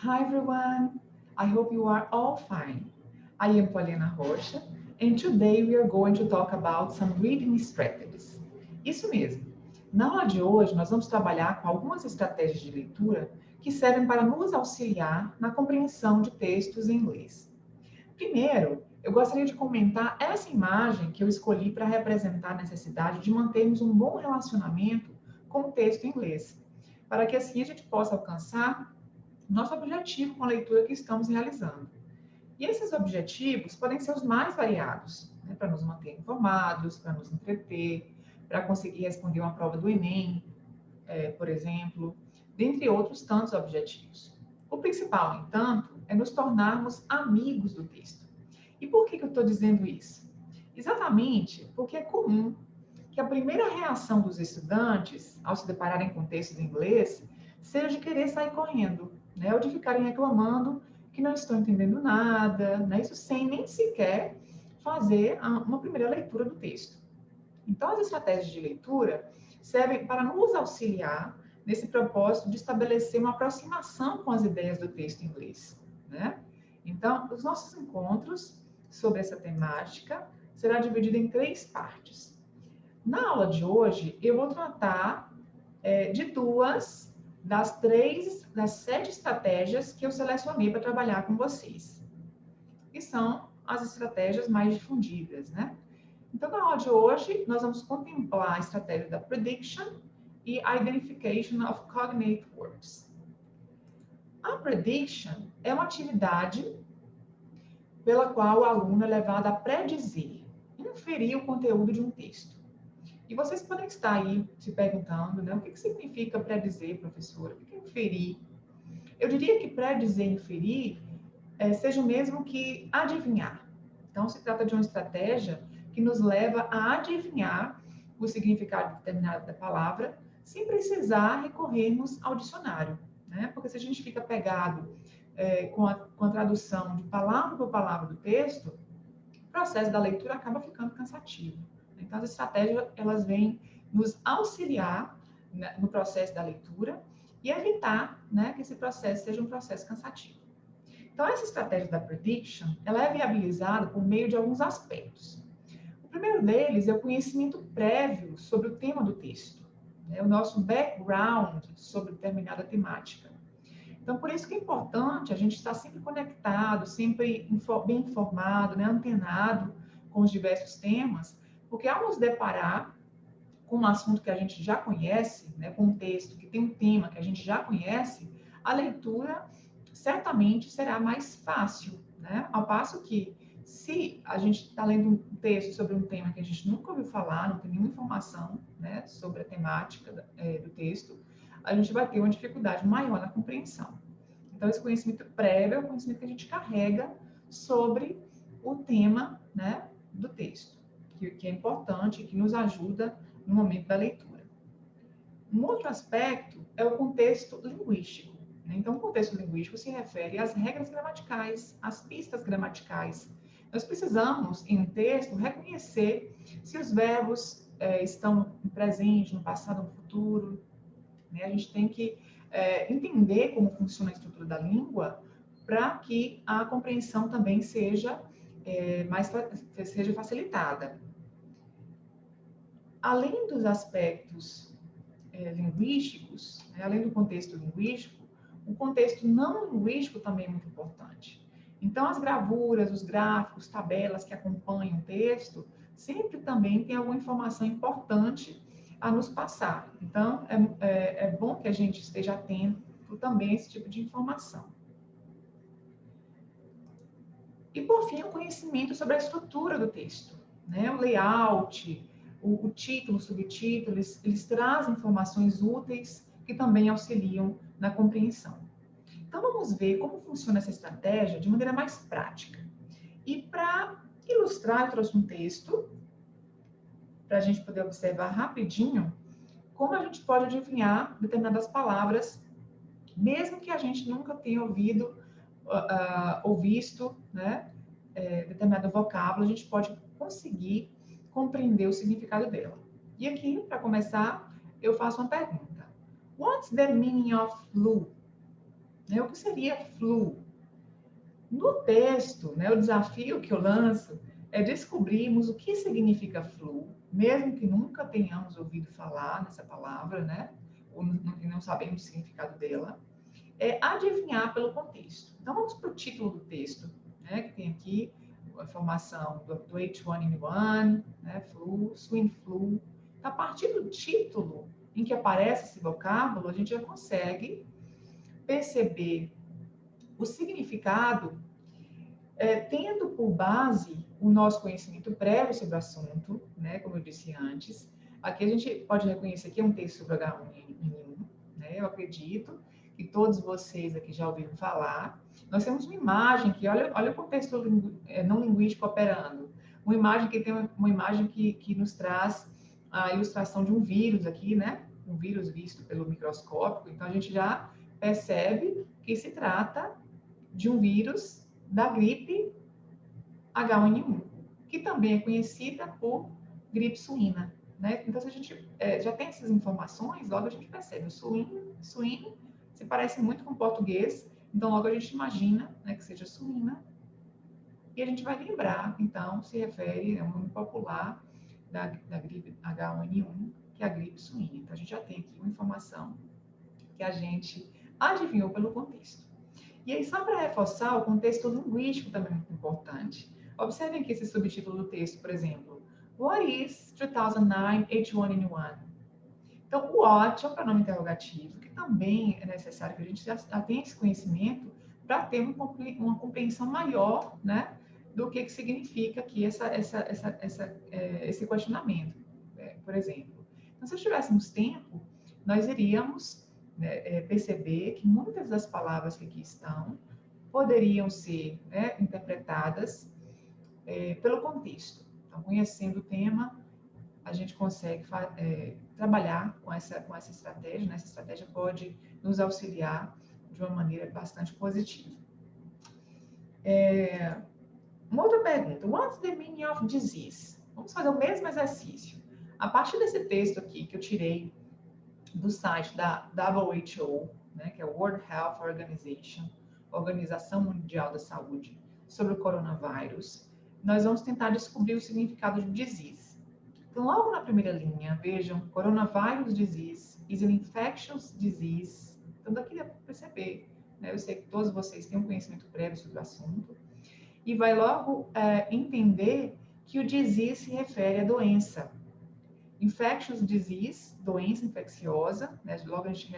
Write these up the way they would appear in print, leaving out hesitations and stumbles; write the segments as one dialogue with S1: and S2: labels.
S1: Hi everyone, I hope you are all fine. I am Poliana Rocha and today we are going to talk about some reading strategies. Isso mesmo. Na aula de hoje nós vamos trabalhar com algumas estratégias de leitura que servem para nos auxiliar na compreensão de textos em inglês. Primeiro, eu gostaria de comentar essa imagem que eu escolhi para representar a necessidade de mantermos um bom relacionamento com o texto em inglês, para que assim a gente possa alcançar nosso objetivo com a leitura que estamos realizando. E esses objetivos podem ser os mais variados, né, para nos manter informados, para nos entreter, para conseguir responder uma prova do Enem, por exemplo, dentre outros tantos objetivos. O principal, no entanto, é nos tornarmos amigos do texto. E por que eu estou dizendo isso? Exatamente porque é comum que a primeira reação dos estudantes, ao se depararem com textos em inglês, seja de querer sair correndo, né? Ou de ficarem reclamando que não estão entendendo nada, né? Isso sem nem sequer fazer uma primeira leitura do texto. Então, as estratégias de leitura servem para nos auxiliar nesse propósito de estabelecer uma aproximação com as ideias do texto em inglês, né? Então, os nossos encontros sobre essa temática será dividido em 3 partes. Na aula de hoje, eu vou tratar de 2 das 7 estratégias que eu selecionei para trabalhar com vocês. E são as estratégias mais difundidas, né? Então, na aula de hoje, nós vamos contemplar a estratégia da Prediction e Identification of Cognate Words. A Prediction é uma atividade pela qual o aluno é levado a predizer, inferir o conteúdo de um texto. E vocês podem estar aí se perguntando, né, o que significa predizer, professora? O que é inferir? Eu diria que predizer e inferir seja o mesmo que adivinhar. Então, se trata de uma estratégia que nos leva a adivinhar o significado determinado da palavra, sem precisar recorrermos ao dicionário, né? Porque se a gente fica pegado com a tradução de palavra por palavra do texto, o processo da leitura acaba ficando cansativo. Então, as estratégias, elas vêm nos auxiliar, né, no processo da leitura e evitar, né, que esse processo seja um processo cansativo. Então, essa estratégia da Prediction, ela é viabilizada por meio de alguns aspectos. O primeiro deles é o conhecimento prévio sobre o tema do texto, né, o nosso background sobre determinada temática. Então, por isso que é importante a gente estar sempre conectado, sempre bem informado, né, antenado com os diversos temas, porque ao nos deparar com um assunto que a gente já conhece, né, com um texto que tem um tema que a gente já conhece, a leitura certamente será mais fácil, né? Ao passo que, se a gente está lendo um texto sobre um tema que a gente nunca ouviu falar, não tem nenhuma informação, né, sobre a temática do texto, a gente vai ter uma dificuldade maior na compreensão. Então, esse conhecimento prévio é o conhecimento que a gente carrega sobre o tema, né, do texto, que é importante, que nos ajuda no momento da leitura. Um outro aspecto é o contexto linguístico. Então, o contexto linguístico se refere às regras gramaticais, às pistas gramaticais. Nós precisamos, em um texto, reconhecer se os verbos estão no presente, no passado, no futuro. Né? A gente tem que entender como funciona a estrutura da língua para que a compreensão também seja facilitada. Além dos aspectos linguísticos, né, além do contexto linguístico, o contexto não linguístico também é muito importante. Então, as gravuras, os gráficos, tabelas que acompanham o texto, sempre também tem alguma informação importante a nos passar. Então, é bom que a gente esteja atento também a esse tipo de informação. E, por fim, o conhecimento sobre a estrutura do texto, né? O layout, o título, o subtítulo, eles trazem informações úteis que também auxiliam na compreensão. Então, vamos ver como funciona essa estratégia de maneira mais prática. E para ilustrar, eu trouxe um texto para a gente poder observar rapidinho como a gente pode adivinhar determinadas palavras, mesmo que a gente nunca tenha ouvido ou visto, né, determinado vocábulo, a gente pode conseguir compreender o significado dela. E aqui, para começar, eu faço uma pergunta. What's the meaning of blue? né? O que seria flu? No texto, né, o desafio que eu lanço é descobrirmos o que significa flu, mesmo que nunca tenhamos ouvido falar nessa palavra, né? Ou não sabemos o significado dela, é adivinhar pelo contexto. Então, vamos para o título do texto, né, que tem aqui a informação do H1N1, né, flu, swine flu. Então, a partir do título em que aparece esse vocábulo, a gente já consegue perceber o significado, tendo por base o nosso conhecimento prévio sobre o assunto, né, como eu disse antes. Aqui a gente pode reconhecer que é um texto sobre H1N1, né, eu acredito que todos vocês aqui já ouviram falar. Nós temos uma imagem que, olha o contexto não linguístico operando, uma imagem que tem uma imagem que nos traz a ilustração de um vírus aqui, né, um vírus visto pelo microscópio, então a gente já percebe que se trata de um vírus da gripe H1N1, que também é conhecida por gripe suína, né? Então, se a gente já tem essas informações, logo a gente percebe. O suíno se parece muito com o português, então logo a gente imagina, né, que seja suína, e a gente vai lembrar, então, se refere a um nome popular da gripe H1N1, que é a gripe suína. Então, a gente já tem aqui uma informação que a gente adivinhou pelo contexto. E aí, só para reforçar, o contexto linguístico também é muito importante. Observem aqui esse subtítulo do texto, por exemplo. What is 2009 H1N1? Então, o what é um pronome interrogativo, que também é necessário que a gente já tenha esse conhecimento para ter uma compreensão maior, né, do que significa aqui esse questionamento, por exemplo. Então, se tivéssemos tempo, nós iríamos, né, perceber que muitas das palavras que aqui estão poderiam ser, né, interpretadas pelo contexto. Então, conhecendo o tema, a gente consegue trabalhar com essa estratégia, né? Essa estratégia pode nos auxiliar de uma maneira bastante positiva. Uma outra pergunta, what's the meaning of disease? Vamos fazer o mesmo exercício. A partir desse texto aqui que eu tirei do site da WHO, né, que é o World Health Organization, Organização Mundial da Saúde, sobre o coronavírus, nós vamos tentar descobrir o significado de disease. Então, logo na primeira linha, vejam, coronavirus disease is an infectious disease. Então, daqui dá para perceber, né? Eu sei que todos vocês têm um conhecimento prévio sobre o assunto, e vai logo entender que o disease se refere à doença. Infectious disease, doença infecciosa, né? Logo a gente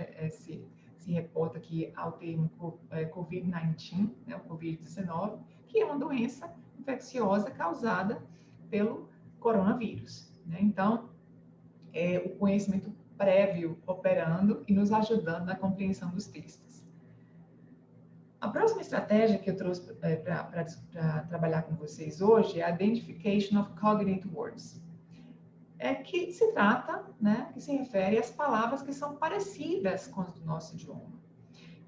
S1: se reporta aqui ao termo COVID-19, né? O COVID-19, que é uma doença infecciosa causada pelo coronavírus, né? Então, o conhecimento prévio operando e nos ajudando na compreensão dos textos. A próxima estratégia que eu trouxe para trabalhar com vocês hoje é a Identification of Cognate Words. Que se trata, né, que se refere às palavras que são parecidas com as do nosso idioma.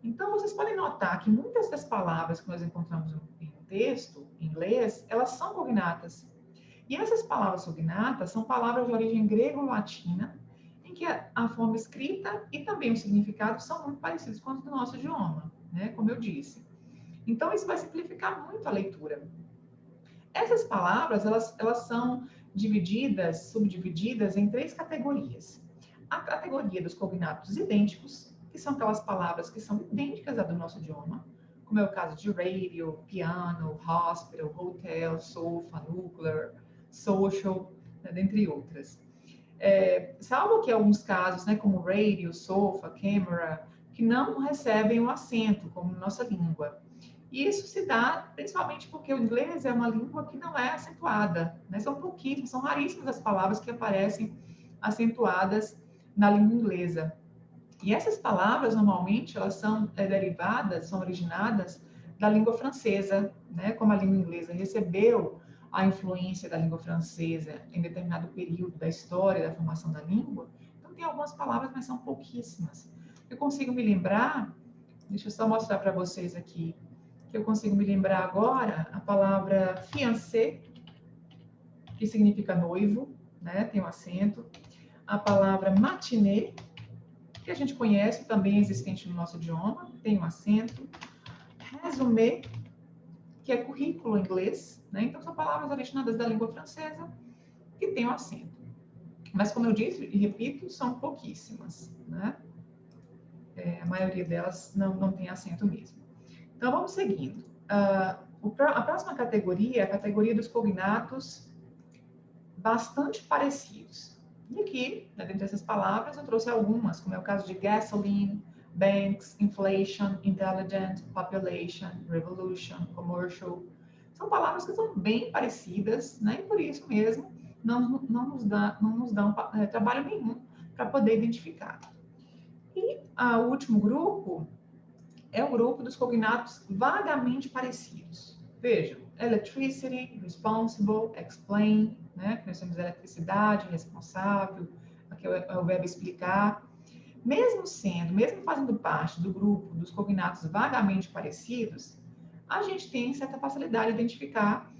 S1: Então, vocês podem notar que muitas das palavras que nós encontramos em um texto, em inglês, elas são cognatas. E essas palavras cognatas são palavras de origem grego-latina, em que a forma escrita e também o significado são muito parecidos com os do nosso idioma, né, como eu disse. Então, isso vai simplificar muito a leitura. Essas palavras, elas são subdivididas em 3 categorias. A categoria dos cognatos idênticos, que são aquelas palavras que são idênticas à do nosso idioma, como é o caso de radio, piano, hospital, hotel, sofa, nuclear, social, né, dentre outras. Salvo que alguns casos, né, como radio, sofa, camera, que não recebem o acento, como nossa língua. E isso se dá principalmente porque o inglês é uma língua que não é acentuada, né? São pouquíssimas, são raríssimas as palavras que aparecem acentuadas na língua inglesa. E essas palavras, normalmente, elas são derivadas, são originadas da língua francesa, né? Como a língua inglesa recebeu a influência da língua francesa em determinado período da história da formação da língua, então tem algumas palavras, mas são pouquíssimas. Eu consigo me lembrar, deixa eu só mostrar para vocês aqui, que eu consigo me lembrar agora, a palavra fiancé, que significa noivo, né? Tem um acento. A palavra matinée, que a gente conhece, também existente no nosso idioma, tem um acento. Résumé, que é currículo em inglês, né? Então, são palavras originadas da língua francesa que tem um acento. Mas, como eu disse e repito, são pouquíssimas, né? A maioria delas não tem acento mesmo. Então, vamos seguindo. A próxima categoria é a categoria dos cognatos bastante parecidos. E aqui, né, dentre essas palavras, eu trouxe algumas, como é o caso de gasoline, banks, inflation, intelligent, population, revolution, commercial. São palavras que são bem parecidas, né? E por isso mesmo não nos dão trabalho nenhum para poder identificar. E o último grupo é o grupo dos cognatos vagamente parecidos. Vejam, electricity, responsible, explain, né? Nós temos eletricidade, responsável, aqui é o verbo explicar. Mesmo fazendo parte do grupo dos cognatos vagamente parecidos, a gente tem certa facilidade de identificar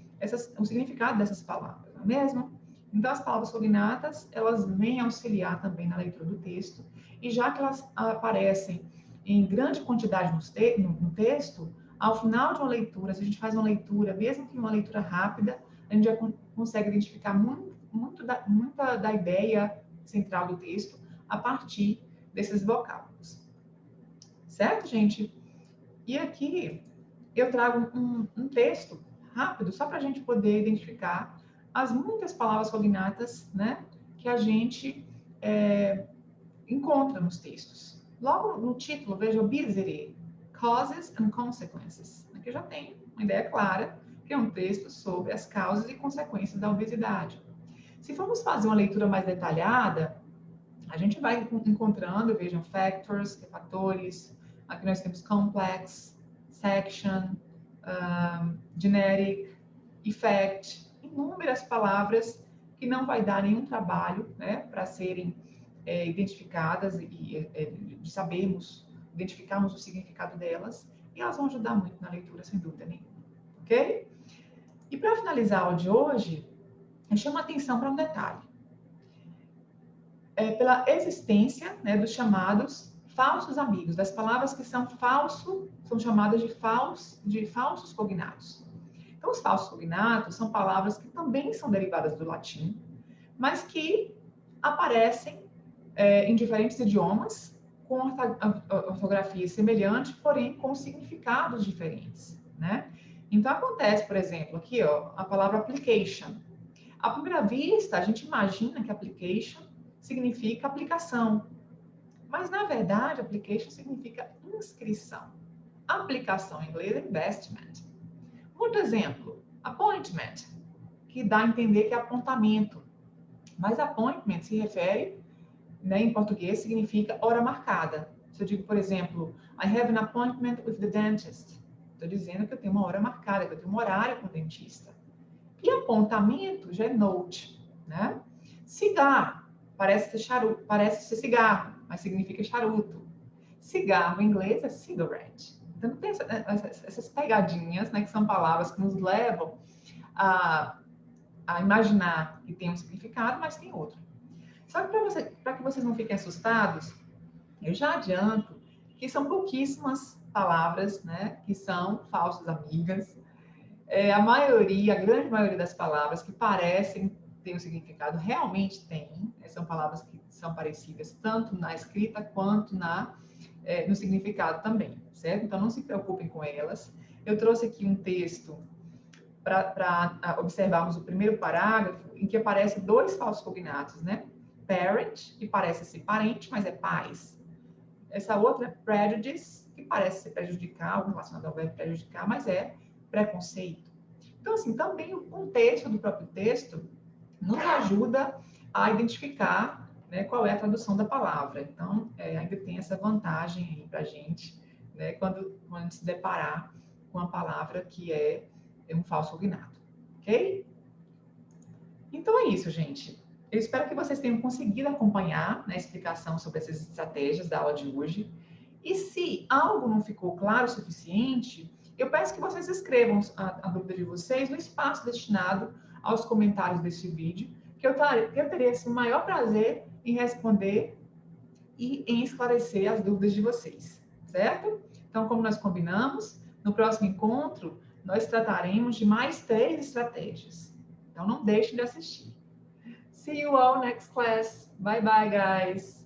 S1: o significado dessas palavras, não é mesmo? Então, as palavras cognatas, elas vêm auxiliar também na leitura do texto, e já que elas aparecem em grande quantidade no texto, ao final de uma leitura, se a gente faz uma leitura, mesmo que uma leitura rápida, a gente já consegue identificar muita da ideia central do texto a partir desses vocábulos. Certo, gente? E aqui eu trago um texto rápido, só para a gente poder identificar as muitas palavras cognatas, né, que a gente encontra nos textos. Logo no título, veja obesity, causes and consequences. Aqui já tem uma ideia clara, que é um texto sobre as causas e consequências da obesidade. Se formos fazer uma leitura mais detalhada, a gente vai encontrando, vejam, factors, fatores, aqui nós temos complex, section, genetic, effect, inúmeras palavras que não vai dar nenhum trabalho, né, para serem identificadas e identificarmos o significado delas, e elas vão ajudar muito na leitura, sem dúvida nenhuma, ok? E para finalizar a aula de hoje, eu chamo a atenção para um detalhe. Pela existência, né, dos chamados falsos amigos, das palavras que são chamadas de falsos cognatos. Então, os falsos cognatos são palavras que também são derivadas do latim, mas que aparecem em diferentes idiomas, com ortografia semelhante, porém com significados diferentes, né? Então, acontece, por exemplo, aqui, ó, a palavra application. À primeira vista, a gente imagina que application significa aplicação, mas, na verdade, application significa inscrição. Aplicação em inglês é investment. Outro exemplo, appointment, que dá a entender que é apontamento, mas appointment se refere, né, em português, significa hora marcada. Se eu digo, por exemplo, I have an appointment with the dentist, estou dizendo que eu tenho uma hora marcada, que eu tenho um horário com o dentista. E apontamento já é note, né? Cigarro, parece ser cigarro, mas significa charuto. Cigarro em inglês é cigarette. Então, tem essas pegadinhas, né, que são palavras que nos levam a imaginar que tem um significado, mas tem outro. Só que para que vocês não fiquem assustados, eu já adianto que são pouquíssimas palavras, né, que são falsas amigas. A grande maioria das palavras que parecem ter um significado realmente tem. São palavras que são parecidas tanto na escrita quanto no significado também, certo? Então, não se preocupem com elas. Eu trouxe aqui um texto para observarmos o primeiro parágrafo, em que aparecem dois falsos cognatos, né? Parent, que parece ser parente, mas é pais. Essa outra é prejudice, que parece ser prejudicar, algo relacionado ao verbo prejudicar, mas é preconceito. Então, assim, também o contexto do próprio texto nos ajuda a identificar, né, qual é a tradução da palavra. Então, ainda tem essa vantagem aí para a gente, né, quando a gente se deparar com uma palavra que é um falso cognato, ok? Então é isso, gente. Eu espero que vocês tenham conseguido acompanhar, né, a explicação sobre essas estratégias da aula de hoje. E se algo não ficou claro o suficiente, eu peço que vocês escrevam a dúvida de vocês no espaço destinado aos comentários deste vídeo, que eu terei assim, o maior prazer em responder e em esclarecer as dúvidas de vocês, certo? Então, como nós combinamos, no próximo encontro, nós trataremos de mais 3 estratégias. Então, não deixe de assistir. See you all next class. Bye, bye, guys.